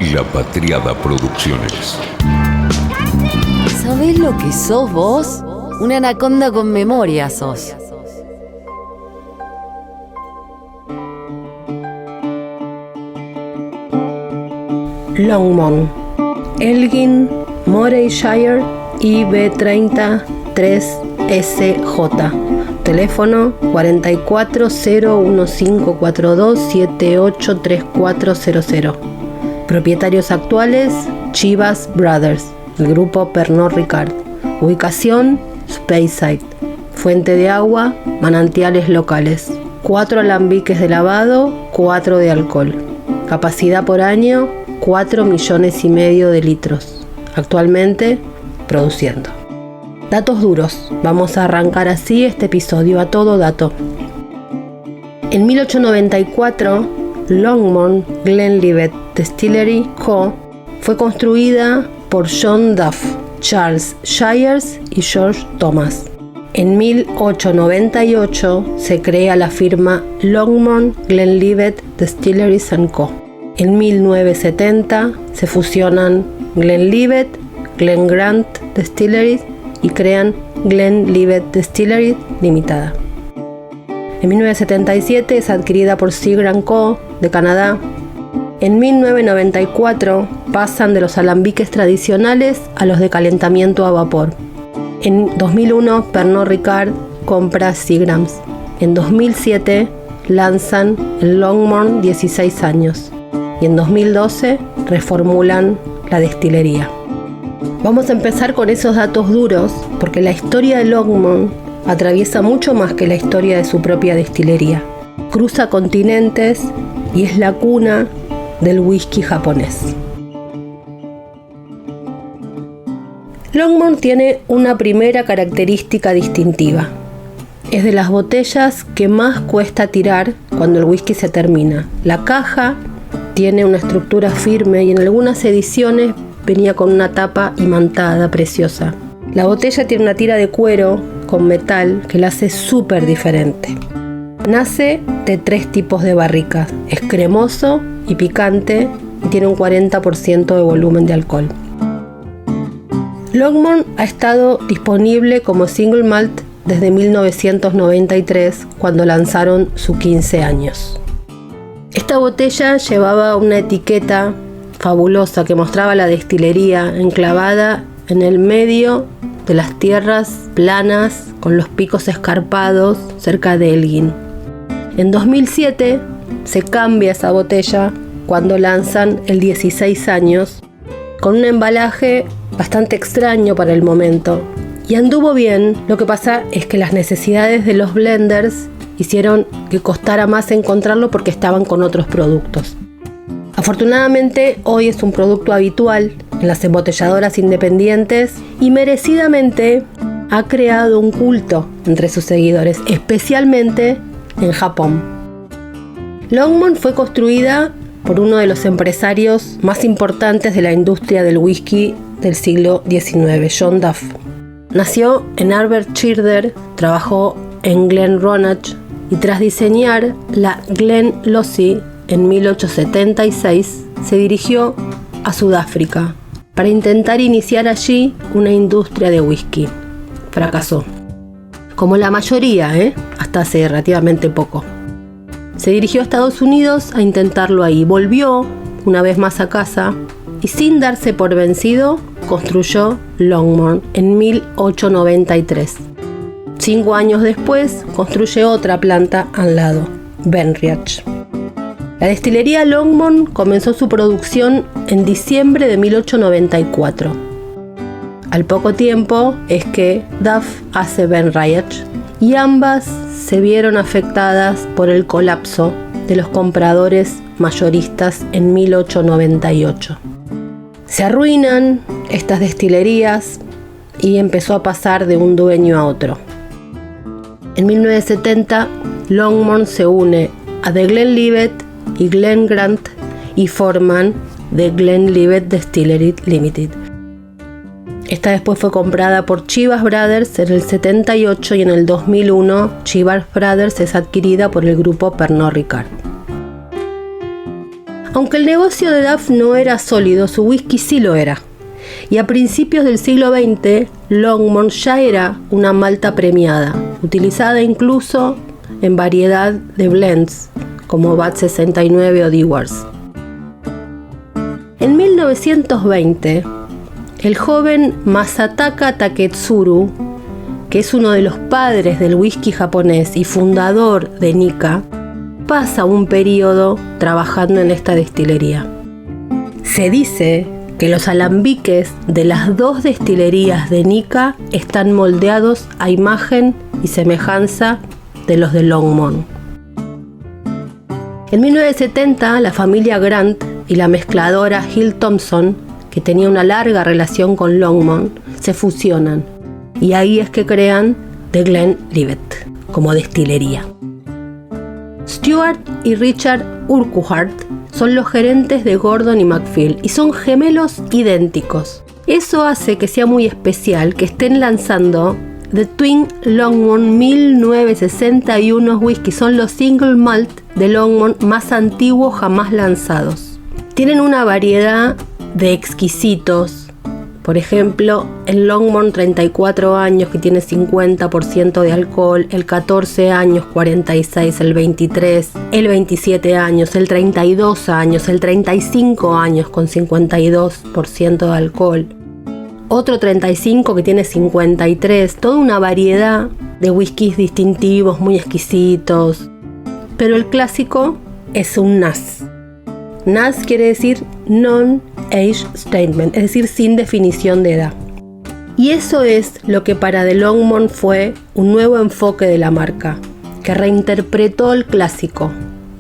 y La Patriada Producciones. ¿Sabés lo que sos vos? Una anaconda con memoria sos. Longmont, Elgin, Morayshire, IB30 3SJ. Teléfono 44-01542-783400. Propietarios actuales: Chivas Brothers, el grupo Pernod Ricard. Ubicación: Speyside. Fuente de agua: manantiales locales. 4 alambiques de lavado, 4 de alcohol. Capacidad por año: 4,5 millones de litros. Actualmente produciendo. Datos duros. Vamos a arrancar así este episodio a todo dato. En 1894, Longmont Glenlivet Distillery Co. fue construida por John Duff, Charles Shires y George Thomas. En 1898 se crea la firma Longmont Glenlivet Distilleries Co. En 1970 se fusionan Glenlivet, Glengrant Distilleries y crean Glenlivet Distilleries Limitada. En 1977 es adquirida por Seagram Co. de Canadá. En 1994 pasan de los alambiques tradicionales a los de calentamiento a vapor. En 2001 Pernod Ricard compra Seagrams. En 2007 lanzan el Longmont 16 años y en 2012 reformulan la destilería. Vamos a empezar con esos datos duros porque la historia de Longmont atraviesa mucho más que la historia de su propia destilería. Cruza continentes y es la cuna del whisky japonés. Longmont tiene una primera característica distintiva. Es de las botellas que más cuesta tirar cuando el whisky se termina. La caja tiene una estructura firme y en algunas ediciones venía con una tapa imantada preciosa. La botella tiene una tira de cuero con metal que la hace súper diferente. Nace de 3 tipos de barricas: es cremoso y picante y tiene un 40% de volumen de alcohol. Longmont ha estado disponible como single malt desde 1993, cuando lanzaron su 15 años. Esta botella llevaba una etiqueta fabulosa que mostraba la destilería enclavada en el medio de las tierras planas con los picos escarpados cerca de Elgin. En 2007 se cambia esa botella cuando lanzan el 16 años con un embalaje bastante extraño para el momento y anduvo bien. Lo que pasa es que las necesidades de los blenders hicieron que costara más encontrarlo porque estaban con otros productos. Afortunadamente hoy es un producto habitual en las embotelladoras independientes y merecidamente ha creado un culto entre sus seguidores, especialmente en Japón. Longmont fue construida por uno de los empresarios más importantes de la industria del whisky del siglo XIX, John Duff. Nació en Aberystwyth, trabajó en Glenrotach y tras diseñar la Glenlothian en 1876 se dirigió a Sudáfrica para intentar iniciar allí una industria de whisky. Fracasó, como la mayoría, hasta hace relativamente poco. Se dirigió a Estados Unidos a intentarlo ahí. Volvió una vez más a casa y sin darse por vencido construyó Longmont en 1893. 5 años después construye otra planta al lado, Benriach. La destilería Longmont comenzó su producción en diciembre de 1894. Al poco tiempo es que Duff hace Benriach y ambas se vieron afectadas por el colapso de los compradores mayoristas en 1898. Se arruinan estas destilerías y empezó a pasar de un dueño a otro. En 1970, Longmont se une a The Glenlivet y Glengrant y forman The Glenlivet Distilleries Limited. Esta después fue comprada por Chivas Brothers en el 78 y en el 2001 Chivas Brothers es adquirida por el grupo Pernod Ricard. Aunque el negocio de Duff no era sólido, su whisky sí lo era. Y a principios del siglo XX, Longmont ya era una malta premiada, utilizada incluso en variedad de blends, como Vat 69 o Dewar's. En 1920, el joven Masataka Taketsuru, que es uno de los padres del whisky japonés y fundador de Nikka, pasa un periodo trabajando en esta destilería. Se dice que los alambiques de las dos destilerías de Nikka están moldeados a imagen y semejanza de los de Longmont. En 1970, la familia Grant y la mezcladora Hill Thompson, que tenía una larga relación con Longmont, se fusionan, y ahí es que crean The Glenlivet como destilería. Stuart y Richard Urquhart son los gerentes de Gordon y MacPhail y son gemelos idénticos. Eso hace que sea muy especial que estén lanzando The Twin Longmont 1961 whisky. Son los single malt de Longmont más antiguos jamás lanzados. Tienen una variedad de exquisitos. Por ejemplo, el Longmont 34 años que tiene 50% de alcohol, el 14 años 46, el 23, el 27 años, el 32 años, el 35 años con 52% de alcohol. Otro 35 que tiene 53, toda una variedad de whiskies distintivos, muy exquisitos. Pero el clásico es un NAS. NAS quiere decir Non-Age Statement, es decir, sin definición de edad. Y eso es lo que para The Longmont fue un nuevo enfoque de la marca, que reinterpretó el clásico.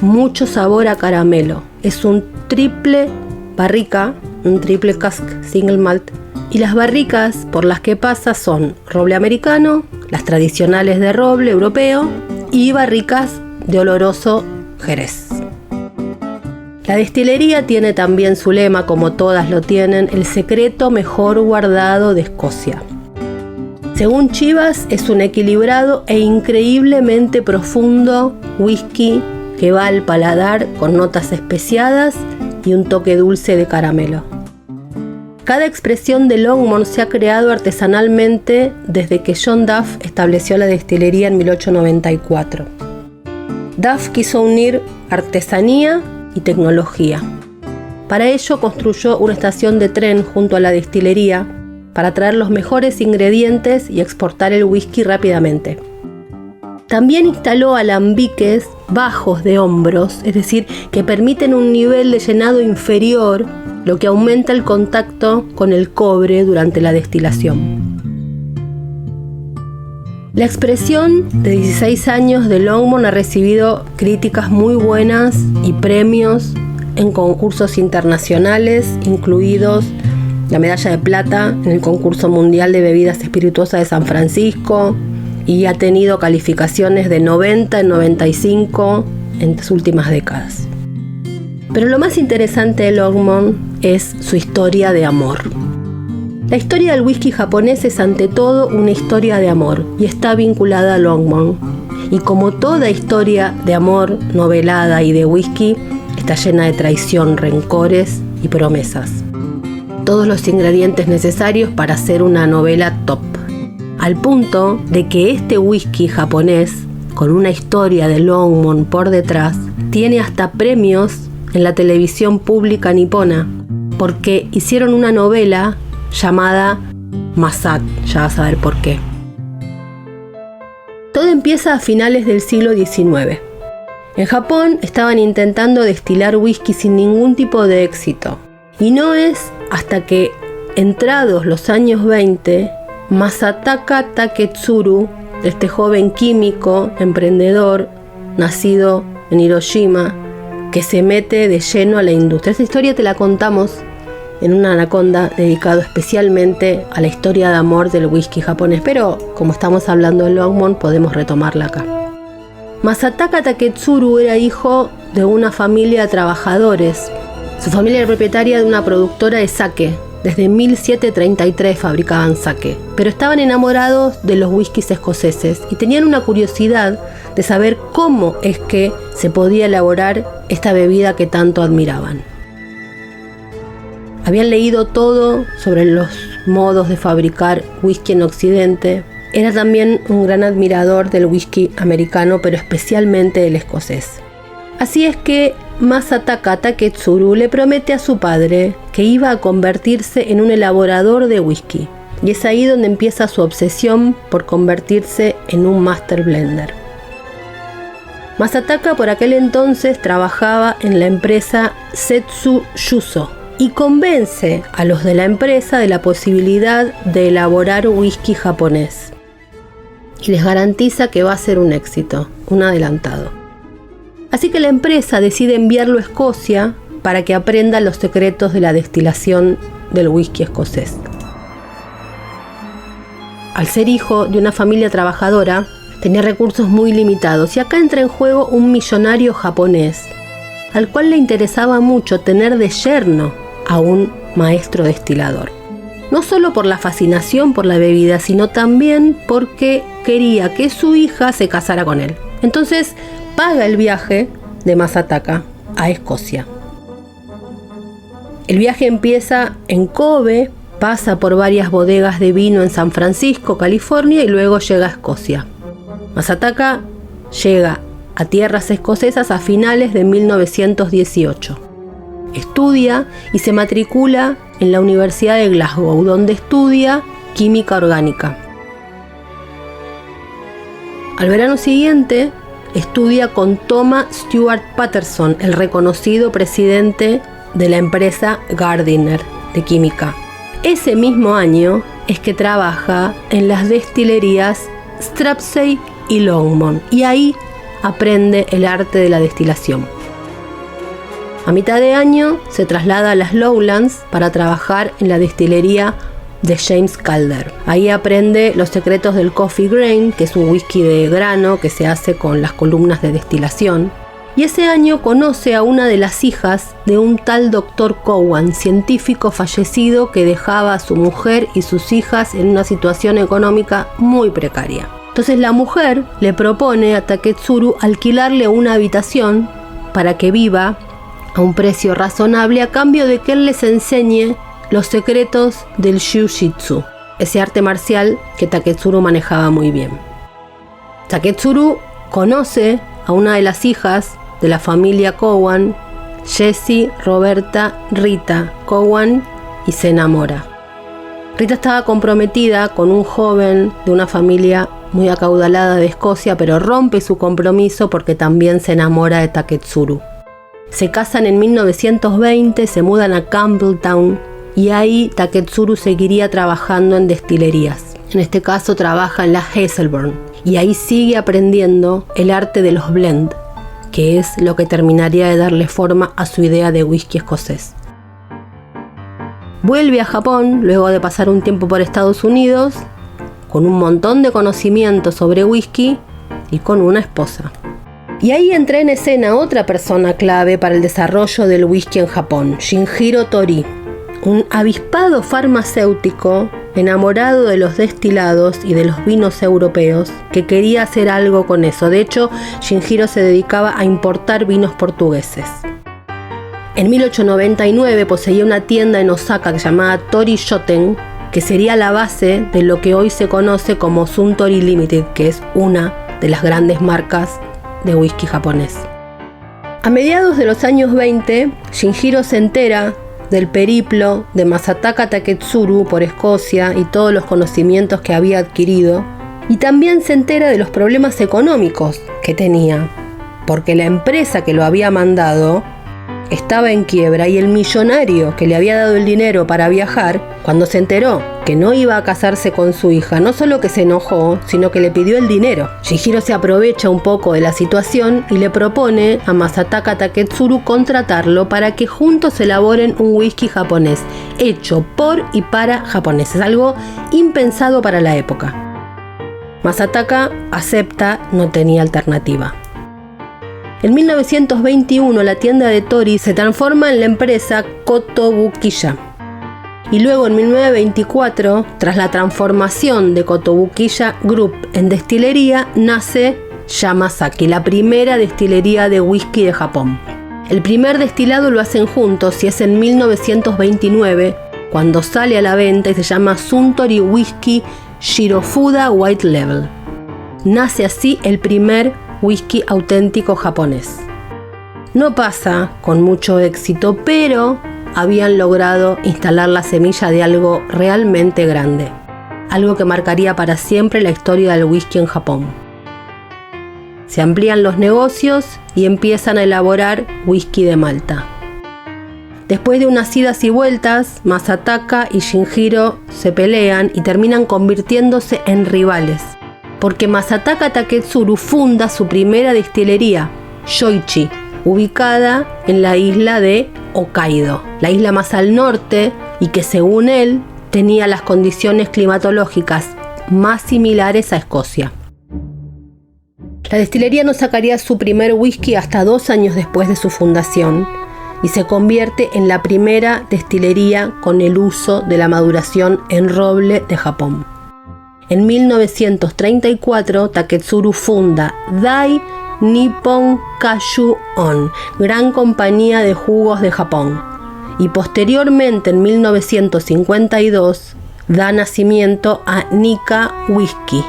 Mucho sabor a caramelo. Es un triple barrica, un triple cask single malt. Y las barricas por las que pasa son roble americano, las tradicionales de roble europeo y barricas de oloroso Jerez. La destilería tiene también su lema, como todas lo tienen, el secreto mejor guardado de Escocia. Según Chivas, es un equilibrado e increíblemente profundo whisky que va al paladar con notas especiadas y un toque dulce de caramelo. Cada expresión de Longmont se ha creado artesanalmente desde que John Duff estableció la destilería en 1894. Duff quiso unir artesanía y tecnología. Para ello construyó una estación de tren junto a la destilería para traer los mejores ingredientes y exportar el whisky rápidamente. También instaló alambiques bajos de hombros, es decir, que permiten un nivel de llenado inferior, lo que aumenta el contacto con el cobre durante la destilación. La expresión de 16 años de Longmont ha recibido críticas muy buenas y premios en concursos internacionales, incluidos la medalla de plata en el concurso mundial de bebidas espirituosas de San Francisco, y ha tenido calificaciones de 90 en 95 en las últimas décadas. Pero lo más interesante de Longmont es su historia de amor. La historia del whisky japonés es ante todo una historia de amor y está vinculada a Longmont. Y como toda historia de amor novelada y de whisky, está llena de traición, rencores y promesas. Todos los ingredientes necesarios para hacer una novela top. Al punto de que este whisky japonés, con una historia de Longmont por detrás, tiene hasta premios en la televisión pública nipona, porque hicieron una novela llamada Masak, ya vas a ver por qué. Todo empieza a finales del siglo XIX. En Japón estaban intentando destilar whisky sin ningún tipo de éxito. Y no es hasta que, entrados los años 20, Masataka Taketsuru, este joven químico, emprendedor, nacido en Hiroshima, que se mete de lleno a la industria. Esta historia te la contamos en un Anaconda dedicado especialmente a la historia de amor del whisky japonés, pero como estamos hablando de Longmont, podemos retomarla acá. Masataka Taketsuru era hijo de una familia de trabajadores. Su familia era propietaria de una productora de sake desde 1733 fabricaban sake, pero estaban enamorados de los whiskies escoceses y tenían una curiosidad de saber cómo es que se podía elaborar esta bebida que tanto admiraban. Habían leído todo sobre los modos de fabricar whisky en Occidente. Era también un gran admirador del whisky americano, pero especialmente el escocés. Así es que Masataka Taketsuru le promete a su padre que iba a convertirse en un elaborador de whisky. Y es ahí donde empieza su obsesión por convertirse en un master blender. Masataka por aquel entonces trabajaba en la empresa Setsu Yuso y convence a los de la empresa de la posibilidad de elaborar whisky japonés. Y les garantiza que va a ser un éxito, un adelantado. Así que la empresa decide enviarlo a Escocia para que aprenda los secretos de la destilación del whisky escocés. Al ser hijo de una familia trabajadora, tenía recursos muy limitados y acá entra en juego un millonario japonés, al cual le interesaba mucho tener de yerno a un maestro destilador. No solo por la fascinación por la bebida, sino también porque quería que su hija se casara con él. Entonces paga el viaje de Masataka a Escocia. El viaje empieza en Kobe, pasa por varias bodegas de vino en San Francisco, California, y luego llega a Escocia. Masataka llega a tierras escocesas a finales de 1918. Estudia y se matricula en la Universidad de Glasgow, donde estudia química orgánica. Al verano siguiente, estudia con Thomas Stuart Patterson, el reconocido presidente de la empresa Gardiner de química. Ese mismo año es que trabaja en las destilerías Strapsay y Longmont, y ahí aprende el arte de la destilación. A mitad de año se traslada a las Lowlands para trabajar en la destilería de James Calder. Ahí aprende los secretos del coffee grain, que es un whisky de grano que se hace con las columnas de destilación. Y ese año conoce a una de las hijas de un tal Dr. Cowan, científico fallecido que dejaba a su mujer y sus hijas en una situación económica muy precaria. Entonces la mujer le propone a Taketsuru alquilarle una habitación para que viva a un precio razonable a cambio de que él les enseñe los secretos del Jiu-Jitsu, ese arte marcial que Taketsuru manejaba muy bien. Taketsuru conoce a una de las hijas de la familia Cowan, Jessie Roberta Rita Cowan, y se enamora. Rita estaba comprometida con un joven de una familia muy acaudalada de Escocia, pero rompe su compromiso porque también se enamora de Taketsuru. Se casan en 1920, se mudan a Campbelltown y ahí Taketsuru seguiría trabajando en destilerías. En este caso trabaja en la Hazelburn y ahí sigue aprendiendo el arte de los blend, que es lo que terminaría de darle forma a su idea de whisky escocés. Vuelve a Japón luego de pasar un tiempo por Estados Unidos con un montón de conocimiento sobre whisky y con una esposa. Y ahí entra en escena otra persona clave para el desarrollo del whisky en Japón, Shinjiro Tori, un avispado farmacéutico enamorado de los destilados y de los vinos europeos que quería hacer algo con eso. De hecho, Shinjiro se dedicaba a importar vinos portugueses. En 1899 poseía una tienda en Osaka llamada Tori Shoten, que sería la base de lo que hoy se conoce como Suntory Limited, que es una de las grandes marcas de whisky japonés. A mediados de los años 20, Shinjiro se entera del periplo de Masataka Taketsuru por Escocia y todos los conocimientos que había adquirido, y también se entera de los problemas económicos que tenía, porque la empresa que lo había mandado estaba en quiebra y el millonario que le había dado el dinero para viajar, cuando se enteró que no iba a casarse con su hija, no solo que se enojó, sino que le pidió el dinero. Shinjiro se aprovecha un poco de la situación y le propone a Masataka Taketsuru contratarlo para que juntos elaboren un whisky japonés, hecho por y para japoneses, algo impensado para la época. Masataka acepta, no tenía alternativa. En 1921 la tienda de Tori se transforma en la empresa Kotobukiya Y luego en 1924, tras la transformación de Kotobukiya Group en destilería, nace Yamazaki, la primera destilería de whisky de Japón. El primer destilado lo hacen juntos y es en 1929, cuando sale a la venta y se llama Suntory Whisky Shirofuda White Label. Nace así el primer whisky auténtico japonés. No pasa con mucho éxito, pero habían logrado instalar la semilla de algo realmente grande, algo que marcaría para siempre la historia del whisky en Japón. Se amplían los negocios y empiezan a elaborar whisky de malta. Después de unas idas y vueltas, Masataka y Shinjiro se pelean y terminan convirtiéndose en rivales, porque Masataka Taketsuru funda su primera destilería, Yoichi, ubicada en la isla de Hokkaido, la isla más al norte y que según él tenía las condiciones climatológicas más similares a Escocia. La destilería no sacaría su primer whisky hasta 2 años después de su fundación y se convierte en la primera destilería con el uso de la maduración en roble de Japón. En 1934, Taketsuru funda Dai Nippon Kashu-on, gran compañía de jugos de Japón, y posteriormente en 1952 da nacimiento a Nikka Whisky,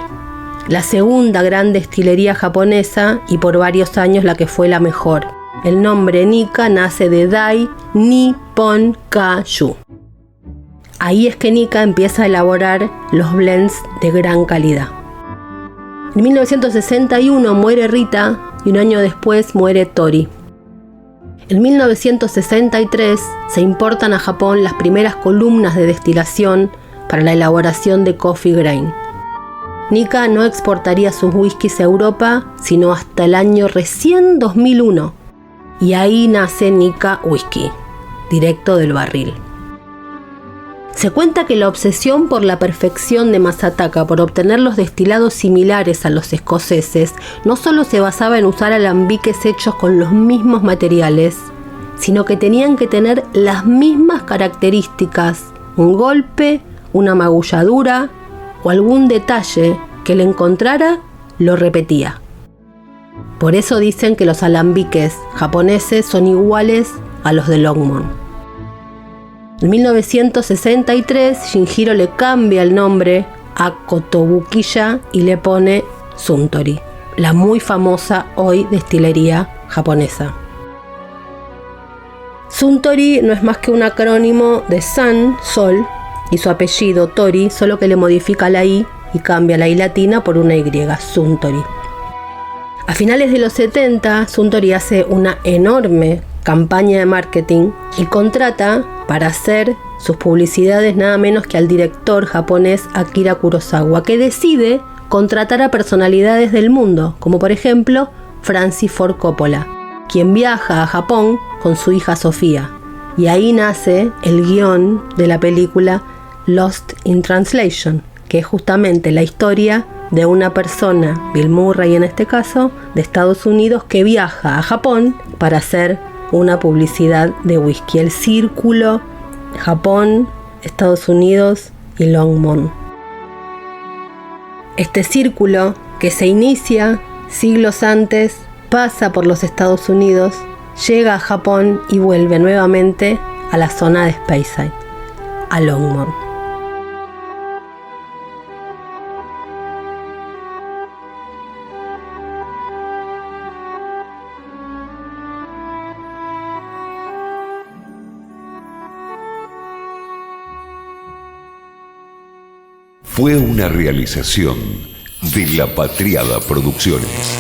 la segunda gran destilería japonesa y por varios años la que fue la mejor. El nombre Nikka nace de Dai Nippon Kashu. Ahí es que Nikka empieza a elaborar los blends de gran calidad. En 1961 muere Rita y un año después muere Tori. En 1963 se importan a Japón las primeras columnas de destilación para la elaboración de coffee grain. Nikka no exportaría sus whiskies a Europa sino hasta el año recién 2001, y ahí nace Nikka Whisky, directo del barril. Se cuenta que la obsesión por la perfección de Masataka por obtener los destilados similares a los escoceses no solo se basaba en usar alambiques hechos con los mismos materiales, sino que tenían que tener las mismas características, un golpe, una magulladura o algún detalle que le encontrara lo repetía. Por eso dicen que los alambiques japoneses son iguales a los de Longmont. En 1963, Shinjiro le cambia el nombre a Kotobukiya y le pone Suntory, la muy famosa hoy destilería japonesa. Suntory no es más que un acrónimo de Sun, Sol, y su apellido Tori, solo que le modifica la I y cambia la I latina por una Y, Suntory. A finales de los 70, Suntory hace una enorme campaña de marketing y contrata para hacer sus publicidades nada menos que al director japonés Akira Kurosawa, que decide contratar a personalidades del mundo, como por ejemplo Francis Ford Coppola, quien viaja a Japón con su hija Sofía, y ahí nace el guión de la película Lost in Translation, que es justamente la historia de una persona, Bill Murray en este caso, de Estados Unidos, que viaja a Japón para hacer una publicidad de whisky. El círculo Japón, Estados Unidos y Longmont. Este círculo que se inicia siglos antes, pasa por los Estados Unidos, llega a Japón y vuelve nuevamente a la zona de Speyside, a Longmont. Fue una realización de La Patriada Producciones.